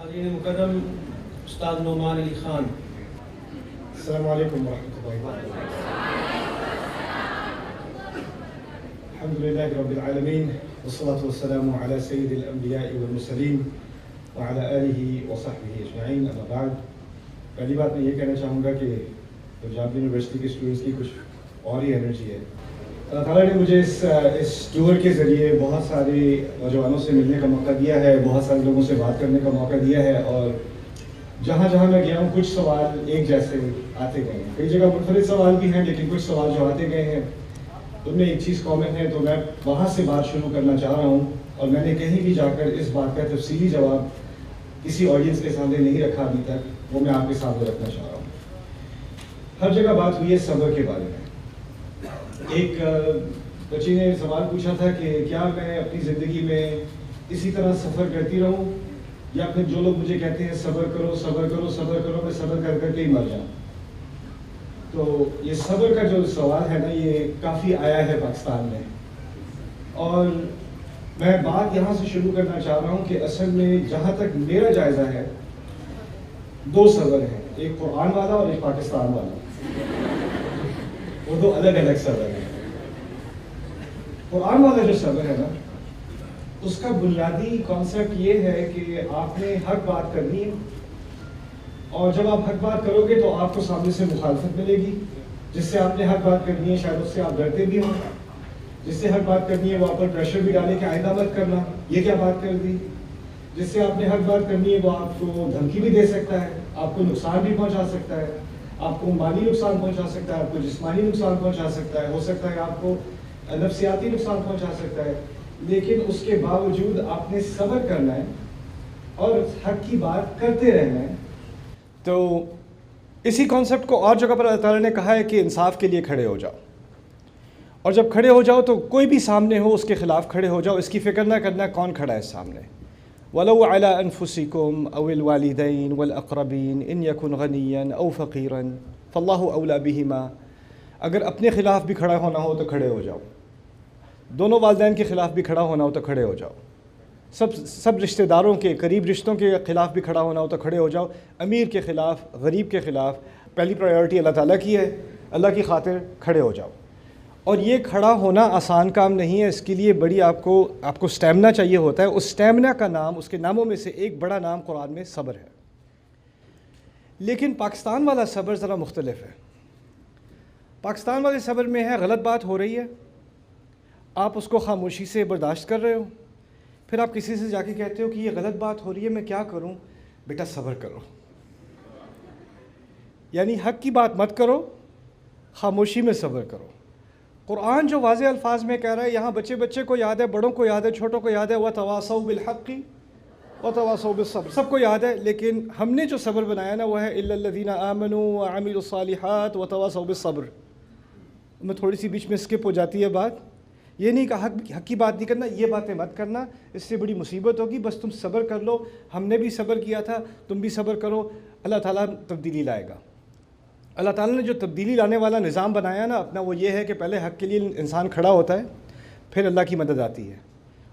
حاضرین مکرم، استاد نعمان علی خان۔ السلام علیکم ورحمۃ اللہ وبرکاتہ۔ الحمد للہ رب العالمین والصلاة والسلام علی سید الانبیاء والمرسلین وعلی آلہ وصحبہ اجمعین، اما بعد۔ پہلی بات میں یہ کہنا چاہوں گا کہ پنجاب یونیورسٹی کے اسٹوڈنٹس کی کچھ اور ہی انرجی ہے۔ اللہ تعالیٰ نے مجھے اس ٹور کے ذریعے بہت سارے نوجوانوں سے ملنے کا موقع دیا ہے، بہت سارے لوگوں سے بات کرنے کا موقع دیا ہے، اور جہاں جہاں میں گیا ہوں کچھ سوال ایک جیسے آتے گئے ہیں، کئی جگہ منفرد سوال بھی ہیں، لیکن کچھ سوال جو آتے گئے ہیں ان میں ایک چیز کامن ہے، تو میں وہاں سے بات شروع کرنا چاہ رہا ہوں، اور میں نے کہیں بھی جا کر اس بات کا تفصیلی جواب کسی آڈینس کے سامنے نہیں رکھا ابھی تک، وہ میں آپ کے سامنے رکھنا چاہ رہا ہوں۔ ہر جگہ بات ہوئی ہے صبر کے بارے میں۔ ایک بچی نے سوال پوچھا تھا کہ کیا میں اپنی زندگی میں اسی طرح سفر کرتی رہوں، یا پھر جو لوگ مجھے کہتے ہیں صبر کرو صبر کرو صبر کرو، میں صبر کر کر کے ہی مر جاؤں۔ تو یہ صبر کا جو سوال ہے نا، یہ کافی آیا ہے پاکستان میں، اور میں بات یہاں سے شروع کرنا چاہ رہا ہوں کہ اصل میں جہاں تک میرا جائزہ ہے، دو صبر ہیں، ایک قرآن والا اور ایک پاکستان والا، وہ دو الگ الگ صبر ہیں۔ قرآن والا جو صبر ہے نا، اس کا بنیادی کانسیپٹ یہ ہے کہ آپ نے حق بات کرنی ہے، اور جب آپ حق بات کرو گے تو آپ کو سامنے سے مخالفت ملے گی، جس سے آپ نے حق بات کرنی ہے شاید اس سے آپ ڈرتے بھی ہوں، جس سے حق بات کرنی ہے وہ آپ پر پریشر بھی ڈالے کہ آئندہ مت کرنا، یہ کیا بات کر دی، جس سے آپ نے حق بات کرنی ہے وہ آپ کو دھمکی بھی دے سکتا ہے، آپ کو نقصان بھی پہنچا سکتا ہے، آپ کو مالی نقصان پہنچا سکتا ہے، آپ کو جسمانی نقصان پہنچا سکتا ہے، ہو سکتا ہے آپ کو نفسیاتی نقصان پہنچا سکتا ہے، لیکن اس کے باوجود آپ نے صبر کرنا ہے اور حق کی بات کرتے رہنا ہے۔ تو اسی کانسیپٹ کو اور جگہ پر اللہ تعالیٰ نے کہا ہے کہ انصاف کے لیے کھڑے ہو جاؤ، اور جب کھڑے ہو جاؤ تو کوئی بھی سامنے ہو اس کے خلاف کھڑے ہو جاؤ، اس کی فکر نہ کرنا کون کھڑا ہے سامنے۔ وَلَوْ عَلَىٰ أَنفُسِكُمْ أَوِ الْوَالِدَيْنِ وَالْأَقْرَبِينَ إِنْ يَكُنْ غَنِيًّا أَوْ فَقِيرًا فَاللَّهُ أَوْلَىٰ بِهِمَا۔ اگر اپنے خلاف بھی کھڑا ہونا ہو تو کھڑے ہو جاؤ، دونوں والدین کے خلاف بھی کھڑا ہونا ہو تو کھڑے ہو جاؤ، سب رشتہ داروں کے قریب رشتوں کے خلاف بھی کھڑا ہونا ہو تو کھڑے ہو جاؤ، امیر کے خلاف غریب کے خلاف پہلی پرائیورٹی اللہ تعالیٰ کی ہے، اللہ کی خاطر کھڑے ہو جاؤ۔ اور یہ کھڑا ہونا آسان کام نہیں ہے، اس کے لیے بڑی آپ کو سٹیمنا چاہیے ہوتا ہے۔ اس سٹیمنا کا نام، اس کے ناموں میں سے ایک بڑا نام قرآن میں صبر ہے۔ لیکن پاکستان والا صبر ذرا مختلف ہے۔ پاکستان والے صبر میں ہے غلط بات ہو رہی ہے، آپ اس کو خاموشی سے برداشت کر رہے ہو، پھر آپ کسی سے جا کے کہتے ہو کہ یہ غلط بات ہو رہی ہے، میں کیا کروں؟ بیٹا صبر کرو، یعنی حق کی بات مت کرو، خاموشی میں صبر کرو۔ قرآن جو واضح الفاظ میں کہہ رہا ہے، یہاں بچے بچے کو یاد ہے، بڑوں کو یاد ہے، چھوٹوں کو یاد ہے، وَتَوَاصَوْا بِالْحَقِّ وَتَوَاصَوْا بِالصَّبْرِ، سب کو یاد ہے، لیکن ہم نے جو صبر بنایا نا وہ ہے إِلَّا الَّذِينَ آمَنُوا وَعَمِلُوا الصَّالِحَاتِ وَتَوَاصَوْا بِالصَّبْرِ۔ میں تھوڑی سی بیچ میں اسکپ ہو جاتی ہے بات، یہ نہیں کہا حق کی بات نہیں کرنا، یہ باتیں مت کرنا، اس سے بڑی مصیبت ہوگی، بس تم صبر کر لو، ہم نے بھی صبر کیا تھا، تم بھی صبر کرو، اللہ تعالیٰ تبدیلی لائے گا۔ اللہ تعالیٰ نے جو تبدیلی لانے والا نظام بنایا نا اپنا، وہ یہ ہے کہ پہلے حق کے لیے انسان کھڑا ہوتا ہے، پھر اللہ کی مدد آتی ہے،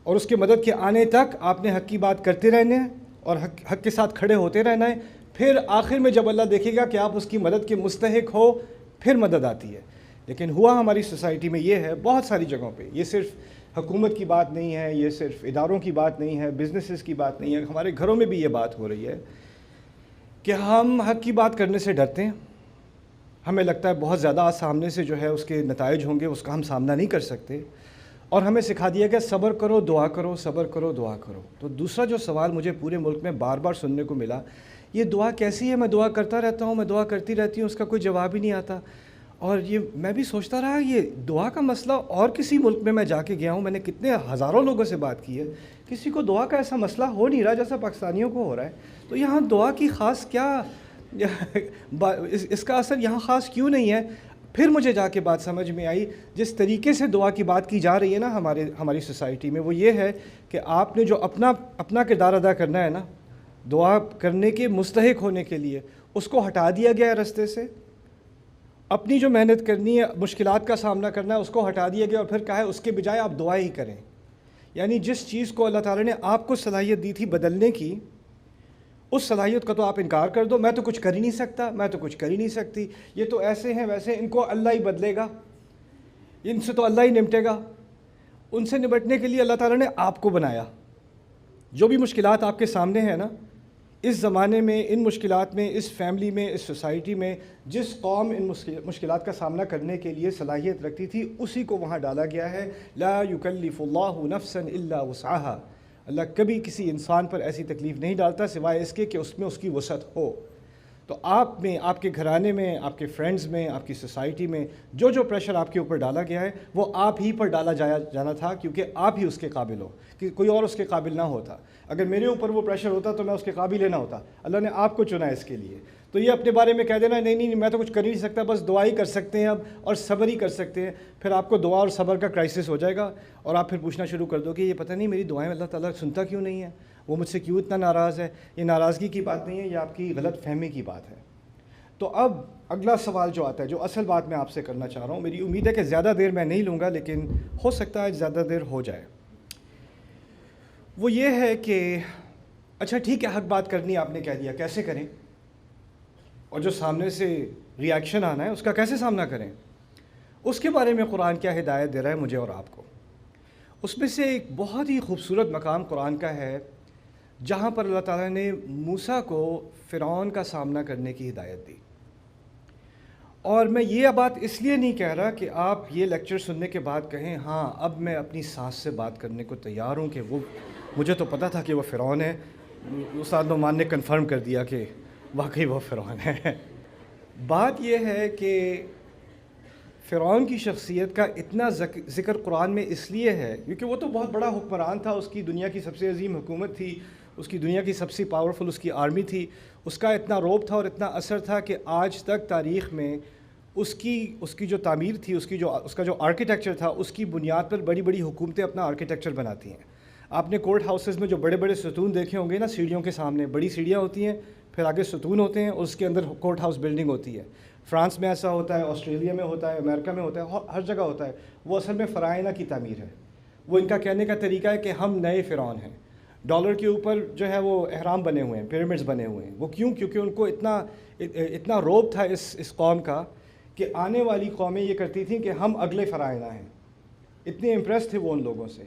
اور اس کے مدد کے آنے تک آپ نے حق کی بات کرتے رہنے ہیں اور حق کے ساتھ کھڑے ہوتے رہنا ہے، پھر آخر میں جب اللہ دیکھے گا کہ آپ اس کی مدد کے مستحق ہو، پھر مدد آتی ہے۔ لیکن ہوا ہماری سوسائٹی میں یہ ہے، بہت ساری جگہوں پہ، یہ صرف حکومت کی بات نہیں ہے، یہ صرف اداروں کی بات نہیں ہے، بزنسز کی بات نہیں ہے، ہمارے گھروں میں بھی یہ بات ہو رہی ہے کہ ہم حق کی بات کرنے سے ڈرتے ہیں، ہمیں لگتا ہے بہت زیادہ سامنے سے جو ہے اس کے نتائج ہوں گے، اس کا ہم سامنا نہیں کر سکتے، اور ہمیں سکھا دیا گیا صبر کرو دعا کرو، صبر کرو دعا کرو۔ تو دوسرا جو سوال مجھے پورے ملک میں بار بار سننے کو ملا، یہ دعا کیسی ہے؟ میں دعا کرتا رہتا ہوں، میں دعا کرتی رہتی ہوں، اس کا کوئی جواب ہی نہیں آتا۔ اور یہ میں بھی سوچتا رہا، یہ دعا کا مسئلہ اور کسی ملک میں جا کے گیا ہوں، میں نے کتنے ہزاروں لوگوں سے بات کی ہے، کسی کو دعا کا ایسا مسئلہ ہو نہیں رہا جیسا پاکستانیوں کو ہو رہا ہے۔ تو یہاں دعا کی خاص کیا، اس کا اثر یہاں خاص کیوں نہیں ہے؟ پھر مجھے جا کے بات سمجھ میں آئی، جس طریقے سے دعا کی بات کی جا رہی ہے نا ہماری سوسائٹی میں، وہ یہ ہے کہ آپ نے جو اپنا کردار ادا کرنا ہے نا دعا کرنے کے مستحق ہونے کے لیے، اس کو ہٹا دیا گیا ہے رستے سے۔ اپنی جو محنت کرنی ہے، مشکلات کا سامنا کرنا ہے، اس کو ہٹا دیا گیا، اور پھر کہا ہے اس کے بجائے آپ دعا ہی کریں۔ یعنی جس چیز کو اللہ تعالیٰ نے آپ کو صلاحیت دی تھی بدلنے کی، اس صلاحیت کا تو آپ انکار کر دو، میں تو کچھ کر ہی نہیں سکتا، میں تو کچھ کر ہی نہیں سکتی، یہ تو ایسے ہیں ویسے، ان کو اللہ ہی بدلے گا، ان سے تو اللہ ہی نمٹے گا۔ ان سے نمٹنے کے لیے اللہ تعالیٰ نے آپ کو بنایا۔ جو بھی مشکلات آپ کے سامنے ہیں نا، اس زمانے میں ان مشکلات میں، اس فیملی میں، اس سوسائٹی میں جس قوم ان مشکلات کا سامنا کرنے کے لیے صلاحیت رکھتی تھی، اسی کو وہاں ڈالا گیا ہے۔ لا یکلف اللہ نفسا الا وسعها، اللہ کبھی کسی انسان پر ایسی تکلیف نہیں ڈالتا سوائے اس کے کہ اس میں اس کی وسعت ہو۔ تو آپ میں، آپ کے گھرانے میں، آپ کے فرینڈز میں، آپ کی سوسائٹی میں جو جو پریشر آپ کے اوپر ڈالا گیا ہے وہ آپ ہی پر ڈالا جانا تھا، کیونکہ آپ ہی اس کے قابل ہو، کہ کوئی اور اس کے قابل نہ ہوتا۔ اگر میرے اوپر وہ پریشر ہوتا تو میں اس کے قابل ہی نہ ہوتا، اللہ نے آپ کو چنا اس کے لیے۔ تو یہ اپنے بارے میں کہہ دینا نہیں نہیں میں تو کچھ کر ہی نہیں سکتا، بس دعا ہی کر سکتے ہیں اب، اور صبر ہی کر سکتے ہیں، پھر آپ کو دعا اور صبر کا کرائسس ہو جائے گا، اور آپ پھر پوچھنا شروع کر دو کہ یہ پتہ نہیں میری دعائیں اللہ تعالیٰ سنتا کیوں نہیں ہے، وہ مجھ سے کیوں اتنا ناراض ہے۔ یہ ناراضگی کی بات نہیں ہے، یہ آپ کی غلط فہمی کی بات ہے۔ تو اب اگلا سوال جو آتا ہے، جو اصل بات میں آپ سے کرنا چاہ رہا ہوں، میری امید ہے کہ زیادہ دیر میں نہیں لوں گا، لیکن ہو سکتا ہے زیادہ دیر ہو جائے، وہ یہ ہے کہ اچھا ٹھیک ہے، حق بات کرنی آپ نے کہہ دیا، کیسے کریں، اور جو سامنے سے ری ایکشن آنا ہے اس کا کیسے سامنا کریں، اس کے بارے میں قرآن کیا ہدایت دے رہا ہے مجھے اور آپ کو۔ اس میں سے ایک بہت ہی خوبصورت مقام قرآن کا ہے جہاں پر اللہ تعالیٰ نے موسیٰ کو فرعون کا سامنا کرنے کی ہدایت دی۔ اور میں یہ بات اس لیے نہیں کہہ رہا کہ آپ یہ لیکچر سننے کے بعد کہیں ہاں اب میں اپنی سانس سے بات کرنے کو تیار ہوں، کہ وہ مجھے تو پتہ تھا کہ وہ فرعون ہے، استاد نعمان نے کنفرم کر دیا کہ واقعی وہ فرعون ہے۔ بات یہ ہے کہ فرعون کی شخصیت کا اتنا ذکر قرآن میں اس لیے ہے کیونکہ وہ تو بہت بڑا حکمران تھا، اس کی دنیا کی سب سے عظیم حکومت تھی، اس کی دنیا کی سب سے پاورفل اس کی آرمی تھی، اس کا اتنا روب تھا اور اتنا اثر تھا کہ آج تک تاریخ میں اس کی جو تعمیر تھی، اس کا جو آرکیٹیکچر تھا، اس کی بنیاد پر بڑی بڑی حکومتیں اپنا آرکیٹیکچر بناتی ہیں۔ آپ نے کورٹ ہاؤسز میں جو بڑے بڑے ستون دیکھے ہوں گے نا، سیڑھیوں کے سامنے بڑی سیڑھیاں ہوتی ہیں، پھر آگے ستون ہوتے ہیں، اس کے اندر کورٹ ہاؤس بلڈنگ ہوتی ہے۔ فرانس میں ایسا ہوتا ہے، آسٹریلیا میں ہوتا ہے، امریکہ میں ہوتا ہے، ہر جگہ ہوتا ہے۔ وہ اصل میں فرعونہ کی تعمیر ہے۔ وہ ان کا کہنے کا طریقہ ہے کہ ہم نئے فرعون ہیں۔ ڈالر کے اوپر جو ہے وہ احرام بنے ہوئے ہیں، پیرامڈز بنے ہوئے ہیں۔ وہ کیوں؟ کیونکہ ان کو اتنا روب تھا اس قوم کا کہ آنے والی قومیں یہ کرتی تھیں کہ ہم اگلے فرعونہ ہیں، اتنے امپریس تھے وہ ان لوگوں سے۔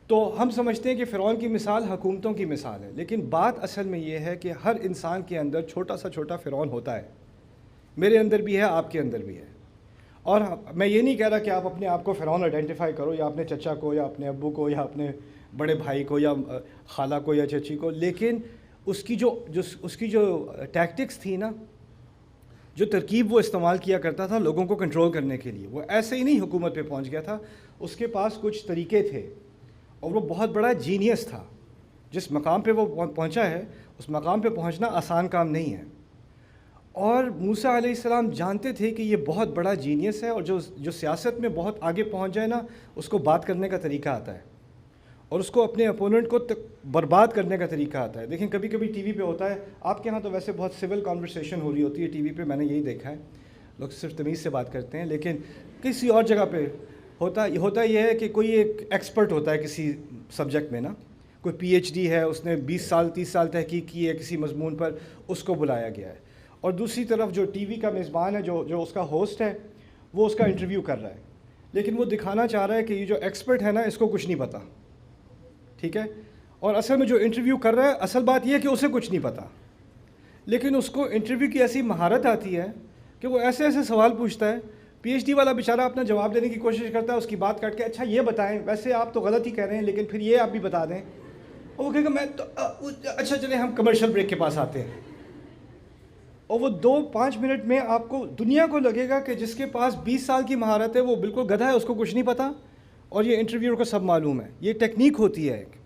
تو ہم سمجھتے ہیں کہ فرعون کی مثال حکومتوں کی مثال ہے، لیکن بات اصل میں یہ ہے کہ ہر انسان کے اندر چھوٹا سا چھوٹا فرعون ہوتا ہے، میرے اندر بھی ہے، آپ کے اندر بھی ہے۔ اور میں یہ نہیں کہہ رہا کہ آپ اپنے آپ کو فرعون آئیڈینٹیفائی کرو، یا اپنے چچا کو، یا اپنے ابو کو، یا اپنے بڑے بھائی کو، یا خالہ کو، یا چچی کو، لیکن اس کی جو ٹیکٹکس تھی نا، جو ترکیب وہ استعمال کیا کرتا تھا لوگوں کو کنٹرول کرنے کے لیے، وہ ایسے ہی نہیں حکومت پہ پہنچ گیا تھا، اس کے پاس کچھ طریقے تھے، اور وہ بہت بڑا جینیس تھا۔ جس مقام پہ وہ پہنچا ہے، اس مقام پہ پہنچنا آسان کام نہیں ہے۔ اور موسیٰ علیہ السلام جانتے تھے کہ یہ بہت بڑا جینیس ہے، اور جو سیاست میں بہت آگے پہنچ جائے نا، اس کو بات کرنے کا طریقہ آتا ہے، اور اس کو اپنے اپوننٹ کو برباد کرنے کا طریقہ آتا ہے۔ دیکھیں کبھی کبھی ٹی وی پہ ہوتا ہے، آپ کے یہاں تو ویسے بہت سول کانورسیشن ہو رہی ہوتی ہے ٹی وی پہ، میں نے یہی دیکھا ہے، لوگ صرف تمیز سے بات کرتے ہیں، لیکن کسی اور جگہ پہ ہوتا یہ ہے کہ کوئی ایک ایکسپرٹ ہوتا ہے کسی سبجیکٹ میں نا، کوئی پی ایچ ڈی ہے، اس نے 20 سال 30 سال تحقیق کی ہے کسی مضمون پر، اس کو بلایا گیا ہے، اور دوسری طرف جو ٹی وی کا میزبان ہے، جو اس کا ہوسٹ ہے، وہ اس کا انٹرویو کر رہا ہے، لیکن وہ دکھانا چاہ رہا ہے کہ یہ جو ایکسپرٹ ہے نا، اس کو کچھ نہیں پتہ، ٹھیک ہے، اور اصل میں جو انٹرویو کر رہا ہے، اصل بات یہ ہے کہ اسے کچھ نہیں پتہ، لیکن اس کو انٹرویو کی ایسی مہارت آتی ہے کہ وہ ایسے ایسے سوال پوچھتا ہے، پی ایچ ڈی والا بیچارہ اپنا جواب دینے کی کوشش کرتا ہے، اس کی بات کاٹ کے اچھا یہ بتائیں، ویسے آپ تو غلط ہی کہہ رہے ہیں لیکن پھر یہ آپ بھی بتا دیں، اور وہ کہے گا میں تو اچھا چلیں ہم کمرشل بریک کے پاس آتے ہیں، اور وہ 2-5 منٹ میں آپ کو دنیا کو لگے گا کہ جس کے پاس 20 سال کی مہارت ہے وہ بالکل گدھا ہے، اس کو کچھ نہیں پتہ، اور یہ انٹرویور کو سب معلوم ہے۔ یہ ٹیکنیک ہوتی ہے ایک،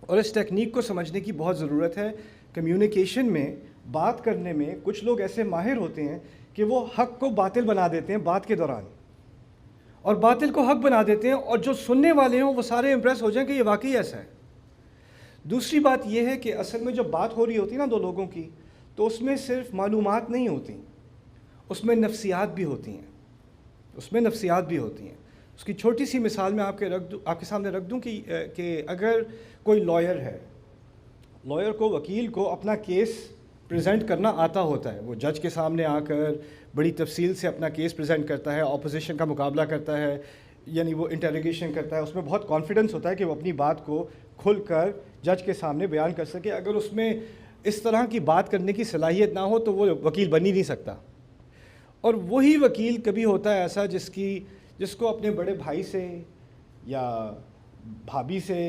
اور اس ٹیکنیک کو سمجھنے کی بہت ضرورت ہے۔ کمیونیکیشن میں، بات کرنے میں کچھ لوگ ایسے ماہر ہوتے ہیں کہ وہ حق کو باطل بنا دیتے ہیں بات کے دوران، اور باطل کو حق بنا دیتے ہیں، اور جو سننے والے ہوں وہ سارے امپریس ہو جائیں کہ یہ واقعی ایسا ہے۔ دوسری بات یہ ہے کہ اصل میں جب بات ہو رہی ہوتی ہے نا دو لوگوں کی، تو اس میں صرف معلومات نہیں ہوتی، اس میں نفسیات بھی ہوتی ہیں، اس کی چھوٹی سی مثال میں آپ کے سامنے رکھ دوں کہ اگر کوئی لائر ہے، لائر کو، وکیل کو اپنا کیس پریزنٹ کرنا آتا ہوتا ہے. وہ جج کے سامنے آ کر بڑی تفصیل سے اپنا کیس پریزنٹ کرتا ہے، اپوزیشن کا مقابلہ کرتا ہے، یعنی وہ انٹروگیشن کرتا ہے. اس میں بہت کانفیڈنس ہوتا ہے کہ وہ اپنی بات کو کھل کر جج کے سامنے بیان کر سکے. اگر اس میں اس طرح کی بات کرنے کی صلاحیت نہ ہو تو وہ وکیل بن ہی نہیں سکتا. اور وہی وکیل کبھی ہوتا ہے ایسا جس کو اپنے بڑے بھائی سے یا بھابھی سے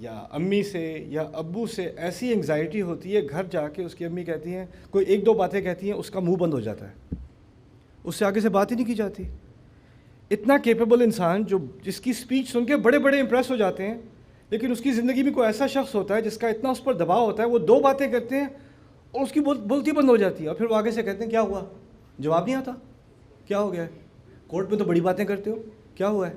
یا امی سے یا ابو سے ایسی انگزائٹی ہوتی ہے، گھر جا کے اس کی امی کہتی ہیں، کوئی ایک دو باتیں کہتی ہیں، اس کا منہ بند ہو جاتا ہے، اس سے آگے سے بات ہی نہیں کی جاتی. اتنا کیپیبل انسان جس کی سپیچ سن کے بڑے بڑے امپریس ہو جاتے ہیں، لیکن اس کی زندگی میں کوئی ایسا شخص ہوتا ہے جس کا اتنا اس پر دباؤ ہوتا ہے، وہ دو باتیں کرتے ہیں اور اس کی بولتی بند ہو جاتی ہے، اور پھر وہ آگے سے کہتے ہیں کیا ہوا، جواب نہیں آتا، کیا ہو گیا ہے، کورٹ میں تو بڑی باتیں کرتے ہو، کیا ہوا ہے.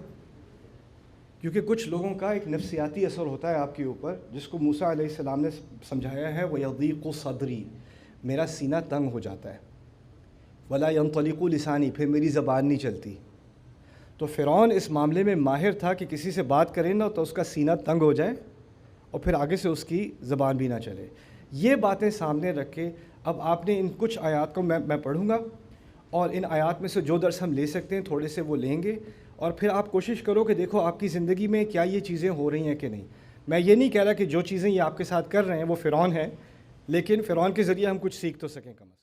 کیونکہ کچھ لوگوں کا ایک نفسیاتی اثر ہوتا ہے آپ کے اوپر، جس کو موسیٰ علیہ السلام نے سمجھایا ہے، وَيَضِيقُ صَدْرِي، میرا سینہ تنگ ہو جاتا ہے، وَلَا يَنطَلِقُ لِسَانِي، پھر میری زبان نہیں چلتی. تو فرعون اس معاملے میں ماہر تھا کہ کسی سے بات کرے نا تو اس کا سینہ تنگ ہو جائے اور پھر آگے سے اس کی زبان بھی نہ چلے. یہ باتیں سامنے رکھ کے اب آپ نے ان کچھ آیات کو میں پڑھوں گا، اور ان آیات میں سے جو درس ہم لے سکتے ہیں تھوڑے سے وہ لیں گے، اور پھر آپ کوشش کرو کہ دیکھو آپ کی زندگی میں کیا یہ چیزیں ہو رہی ہیں کہ نہیں. میں یہ نہیں کہہ رہا کہ جو چیزیں یہ آپ کے ساتھ کر رہے ہیں وہ فرعون ہیں، لیکن فرعون کے ذریعے ہم کچھ سیکھ تو سکیں کم از کم.